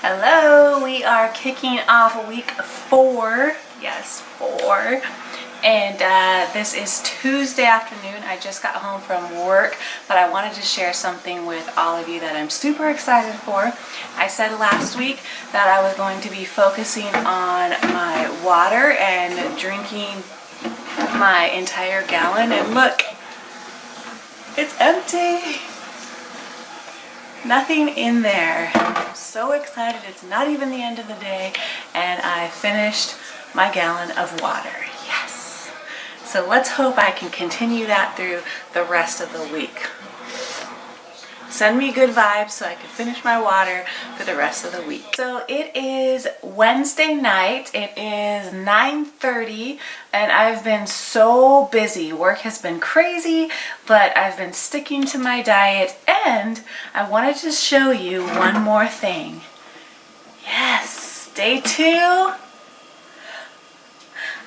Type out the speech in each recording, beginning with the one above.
Hello, we are kicking off week 4. Yes, 4. And this is Tuesday afternoon. I just got home from work, but I wanted to share something with all of you that I'm super excited for. I said last week that I was going to be focusing on my water and drinking my entire gallon, and look, it's empty. Nothing in there. I'm so excited. It's not even the end of the day and I finished my gallon of water. Yes. So let's hope I can continue that through the rest of the week. Send me good vibes so I can finish my water for the rest of the week. So it is Wednesday night. It is 9:30 and I've been so busy. Work has been crazy, but I've been sticking to my diet, and I wanted to show you one more thing. Yes, day 2.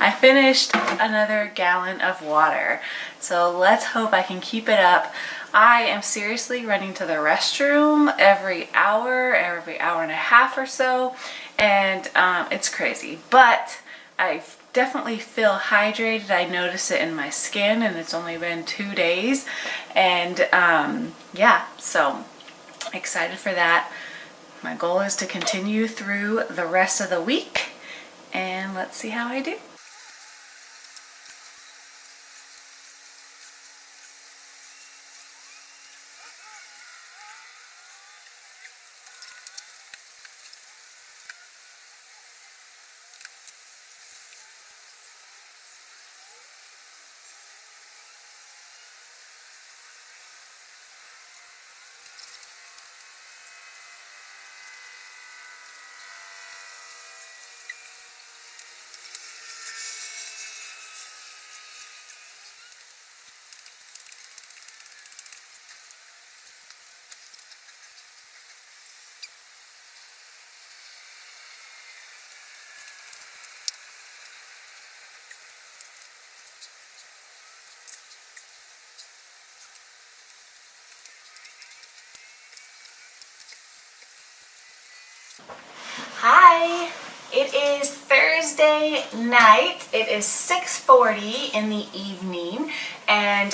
I finished another gallon of water. So let's hope I can keep it up. I am seriously running to the restroom every hour and a half or so, and it's crazy. But I definitely feel hydrated. I notice it in my skin, and it's only been 2 days. And yeah, so excited for that. My goal is to continue through the rest of the week, and let's see how I do. Hi, it is Thursday night. It is 6:40 in the evening, and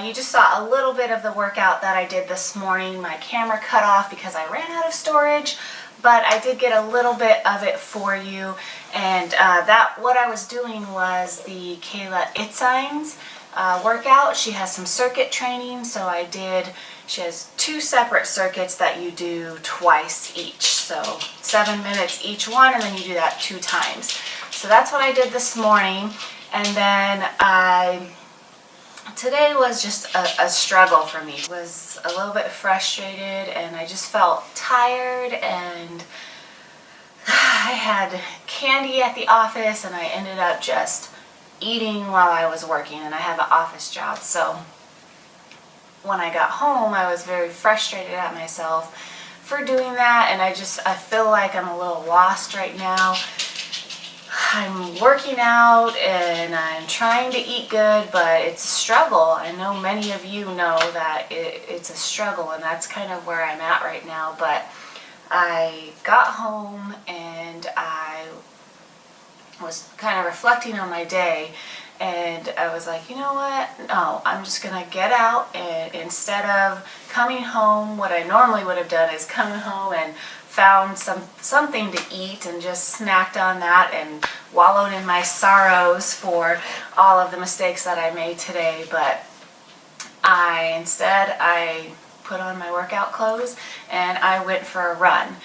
you just saw a little bit of the workout that I did this morning. My camera cut off because I ran out of storage, but I did get a little bit of it for you. And what I was doing was the Kayla Itsines workout. She has some circuit training, so she has 2 separate circuits that you do twice each. So 7 minutes each one, and then you do that 2 times. So that's what I did this morning. And then today was just a struggle for me. I was a little bit frustrated, and I just felt tired, and I had candy at the office, and I ended up just eating while I was working, and I have an office job. So when I got home, I was very frustrated at myself for doing that, and I feel like I'm a little lost right now. I'm working out and I'm trying to eat good, but it's a struggle. I know many of you know that it's a struggle, and that's kind of where I'm at right now. But I got home and I was kind of reflecting on my day, and I was like, you know what? No, I'm just going to get out, and instead of coming home, what I normally would have done is coming home and found something to eat and just snacked on that and wallowed in my sorrows for all of the mistakes that I made today. But instead I put on my workout clothes and I went for a run.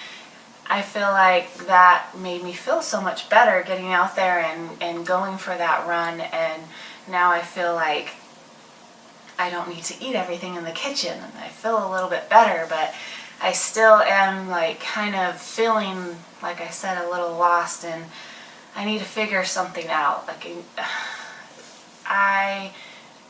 I feel like that made me feel so much better, getting out there and going for that run. And now I feel like I don't need to eat everything in the kitchen, and I feel a little bit better, but I still am like kind of feeling, like I said, a little lost, and I need to figure something out. Like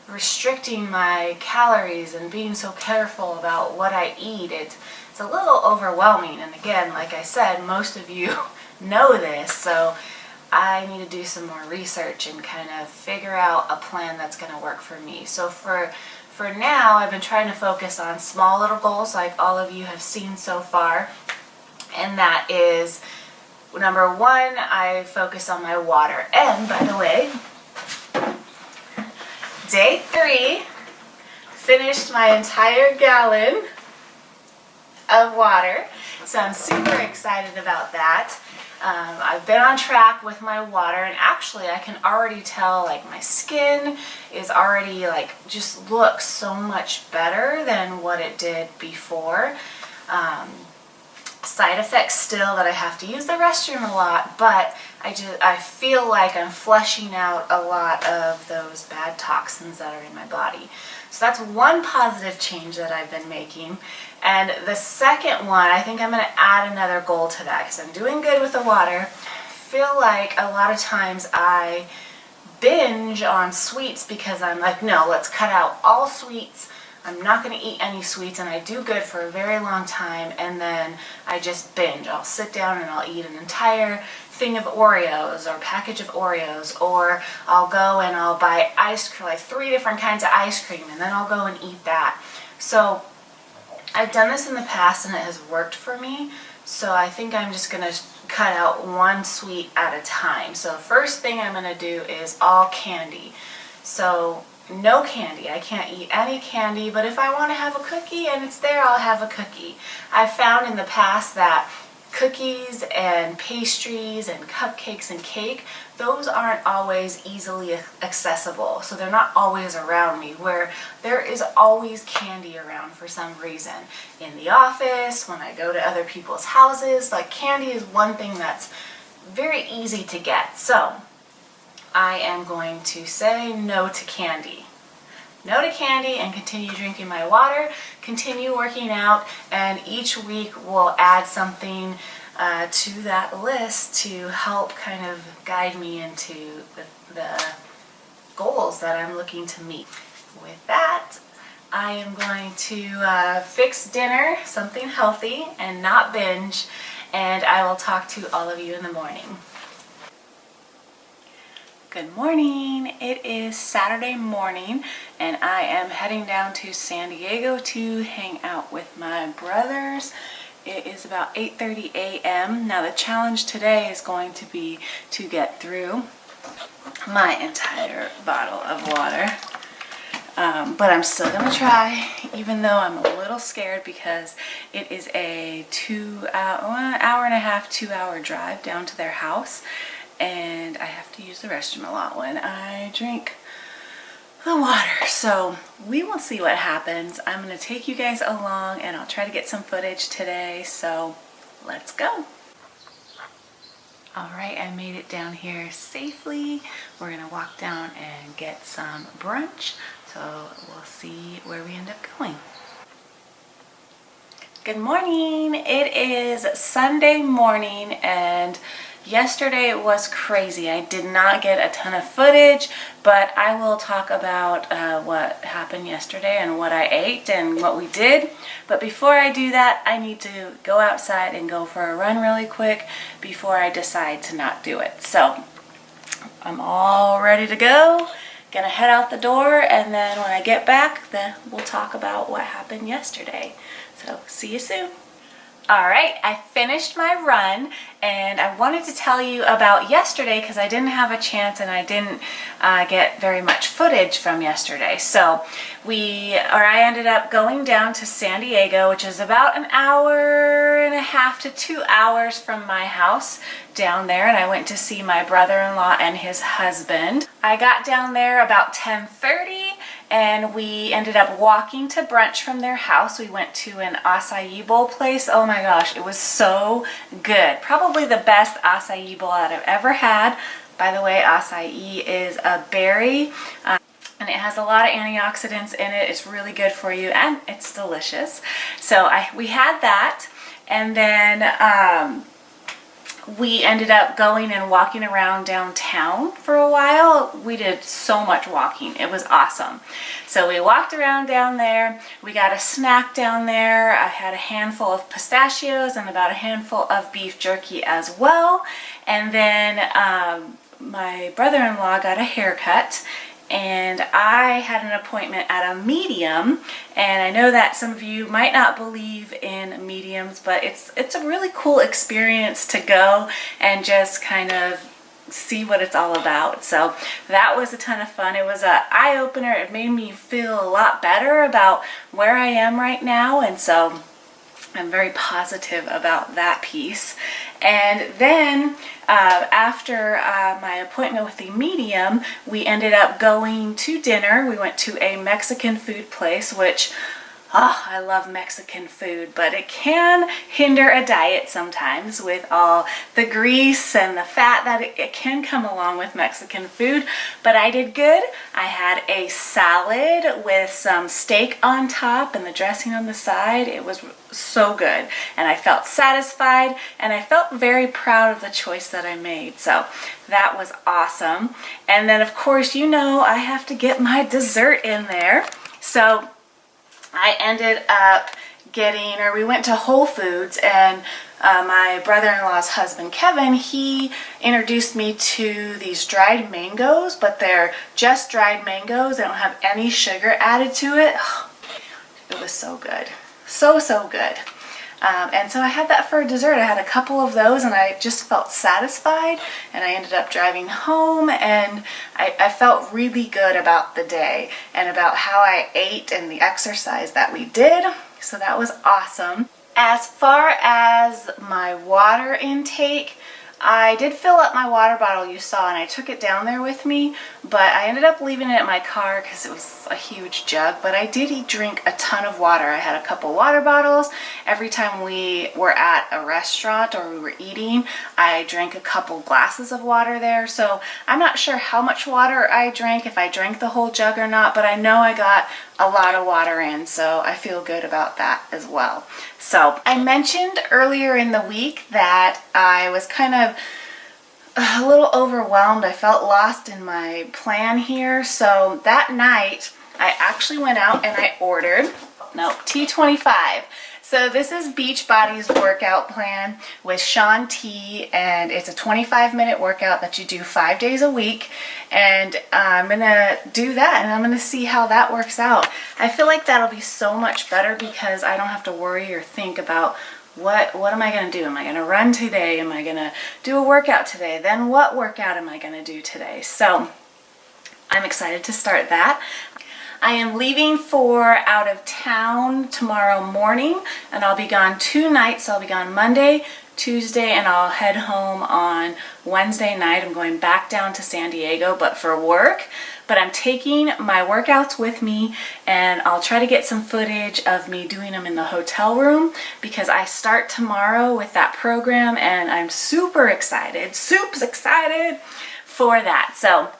restricting my calories and being so careful about what I eat, it's a little overwhelming. And again, like I said, most of you know this, so I need to do some more research and kind of figure out a plan that's going to work for me. So for now, I've been trying to focus on small little goals like all of you have seen so far, And that is, number one, I focus on my water. And by the way, day 3, finished my entire gallon of water. So I'm super excited about that. I've been on track with my water, and actually I can already tell like my skin is already like just looks so much better than what it did before. Side effects still that I have to use the restroom a lot, but I feel like I'm flushing out a lot of those bad toxins that are in my body. So that's one positive change that I've been making. And the second one, I think I'm going to add another goal to that because I'm doing good with the water. I feel like a lot of times I binge on sweets because I'm like, no, let's cut out all sweets. I'm not going to eat any sweets, and I do good for a very long time, and then I just binge. I'll sit down and I'll eat an entire thing of Oreos or package of Oreos, or I'll go and I'll buy ice cream, like 3 different kinds of ice cream, and then I'll go and eat that. So I've done this in the past and it has worked for me, so I think I'm just going to cut out one sweet at a time. So first thing I'm going to do is all candy. So no candy. I can't eat any candy, but if I want to have a cookie and it's there, I'll have a cookie. I've found in the past that cookies and pastries and cupcakes and cake, those aren't always easily accessible. So they're not always around me, where there is always candy around for some reason. In the office, when I go to other people's houses, like candy is one thing that's very easy to get. So I am going to say no to candy. No to candy and continue drinking my water, continue working out, and each week we'll add something to that list to help kind of guide me into the goals that I'm looking to meet. With that, I am going to fix dinner, something healthy and not binge, and I will talk to all of you in the morning. Good morning. It is Saturday morning and I am heading down to San Diego to hang out with my brothers. It is about 8:30 a.m. Now the challenge today is going to be to get through my entire bottle of water. But I'm still going to try, even though I'm a little scared because it is a 1.5 hour, 2 hour drive down to their house. And I have to use the restroom a lot when I drink the water. So we will see what happens. I'm going to take you guys along and I'll try to get some footage today. So let's go. All right, I made it down here safely. We're going to walk down and get some brunch. So we'll see where we end up going. Good morning. It is Sunday morning and yesterday was crazy. I did not get a ton of footage, but I will talk about what happened yesterday and what I ate and what we did. But before I do that, I need to go outside and go for a run really quick before I decide to not do it. So I'm all ready to go. Gonna head out the door, and then when I get back, then we'll talk about what happened yesterday. So see you soon. All right, I finished my run and I wanted to tell you about yesterday because I didn't have a chance and I didn't get very much footage from yesterday. So I ended up going down to San Diego, which is about 1.5 hours to 2 hours from my house down there, and I went to see my brother-in-law and his husband. I got down there about 10:30 and we ended up walking to brunch from their house. We went to an acai bowl place. Oh my gosh, it was so good. Probably the best acai bowl that I've ever had. By the way, acai is a berry and it has a lot of antioxidants in it. It's really good for you and it's delicious. So we had that, and then we ended up going and walking around downtown for a while. We did so much walking. It was awesome. So we walked around down there. We got a snack down there. I had a handful of pistachios and about a handful of beef jerky as well. And then my brother-in-law got a haircut. and I had an appointment at a medium, and I know that some of you might not believe in mediums, but it's a really cool experience to go and just kind of see what it's all about. So that was a ton of fun. It was an eye-opener. It made me feel a lot better about where I am right now, and so I'm very positive about that piece. And then after my appointment with the medium, we ended up going to dinner. We went to a Mexican food place, which I love Mexican food, but it can hinder a diet sometimes with all the grease and the fat that it can come along with Mexican food. But I did good. I had a salad with some steak on top and the dressing on the side. It was so good, and I felt satisfied, and I felt very proud of the choice that I made. So that was awesome. And then of course, you know, I have to get my dessert in there. So I ended up we went to Whole Foods, and my brother-in-law's husband, Kevin, he introduced me to these dried mangoes, but they're just dried mangoes. They don't have any sugar added to it. It was so good. So good. And so I had that for dessert. I had a couple of those, and I just felt satisfied, and I ended up driving home, and I felt really good about the day and about how I ate and the exercise that we did. So that was awesome. As far as my water intake, I did fill up my water bottle, you saw, and I took it down there with me, but I ended up leaving it in my car because it was a huge jug. But I did drink a ton of water. I had a couple water bottles. Every time we were at a restaurant or we were eating, I drank a couple glasses of water there. So I'm not sure how much water I drank, if I drank the whole jug or not, but I know I got a lot of water in, so I feel good about that as well. So I mentioned earlier in the week that I was kind of a little overwhelmed. I felt lost in my plan here. So that night I actually went out and I ordered T25. So this is Beachbody's workout plan with Shaun T, and it's a 25-minute workout that you do 5 days a week. And I'm gonna do that, and I'm gonna see how that works out. I feel like that'll be so much better because I don't have to worry or think about what am I gonna do? Am I gonna run today? Am I gonna do a workout today? Then what workout am I gonna do today? So I'm excited to start that. I am leaving for out of town tomorrow morning, and I'll be gone 2 nights. So I'll be gone Monday, Tuesday, and I'll head home on Wednesday night. I'm going back down to San Diego, but for work. But I'm taking my workouts with me, and I'll try to get some footage of me doing them in the hotel room because I start tomorrow with that program, and I'm super excited for that. So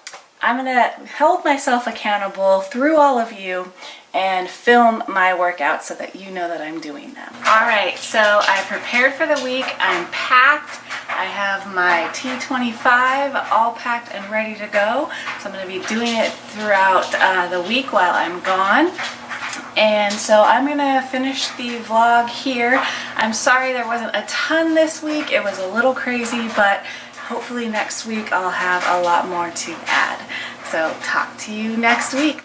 I'm gonna hold myself accountable through all of you and film my workouts so that you know that I'm doing them. All right, so I prepared for the week. I'm packed. I have my T25 all packed and ready to go. So I'm gonna be doing it throughout the week while I'm gone. And so I'm gonna finish the vlog here. I'm sorry there wasn't a ton this week. It was a little crazy, but hopefully next week I'll have a lot more to add. So talk to you next week.